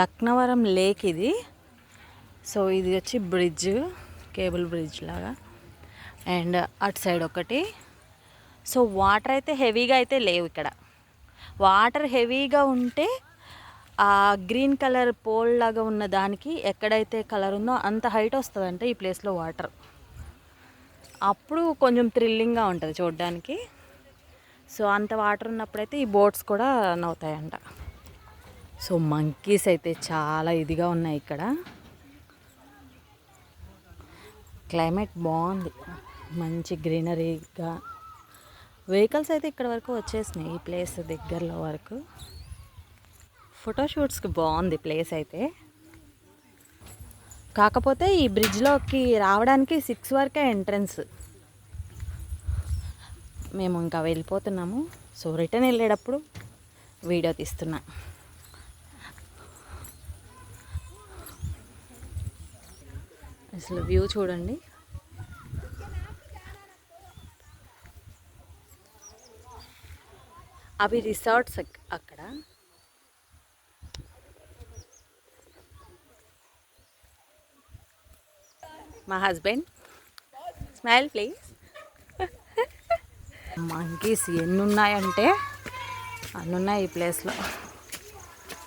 Laknavaram lake ఇది. So ఇది వచ్చి బ్రిడ్జ్, కేబుల్ బ్రిడ్జ్ లాగా. అండ్ అటు సైడ్ ఒకటి. సో వాటర్ అయితే హెవీగా అయితే లేవు ఇక్కడ. వాటర్ హెవీగా ఉంటే ఆ గ్రీన్ కలర్ పోల్ లాగా ఉన్న దానికి ఎక్కడైతే కలర్ ఉందో అంత హైట్ వస్తుందంటే ఈ ప్లేస్లో వాటర్. అప్పుడు కొంచెం థ్రిల్లింగ్గా ఉంటుంది చూడడానికి. సో అంత వాటర్ ఉన్నప్పుడైతే ఈ బోట్స్ కూడా రన్ అవుతాయంట. సో మంకీస్ అయితే చాలా ఇదిగా ఉన్నాయి ఇక్కడ. క్లైమేట్ బాగుంది, మంచి గ్రీనరీగా. వెహికల్స్ అయితే ఇక్కడ వరకు వచ్చేసినాయి, ఈ ప్లేస్ దగ్గరలో వరకు. ఫోటోషూట్స్కి బాగుంది ప్లేస్ అయితే. కాకపోతే ఈ బ్రిడ్జ్లోకి రావడానికి 6 వరకే ఎంట్రన్స్. మేము ఇంకా వెళ్ళిపోతున్నాము. సో రిటర్న్ వెళ్ళేటప్పుడు వీడియో తీస్తున్నా. అసలు వ్యూ చూడండి. అవి రిసార్ట్స్ అక్కడ. మా హస్బెండ్, స్మైల్ ప్లీజ్. మంకీస్ ఎన్ని ఉన్నాయంటే అన్ని ఉన్నాయి ఈ ప్లేస్లో.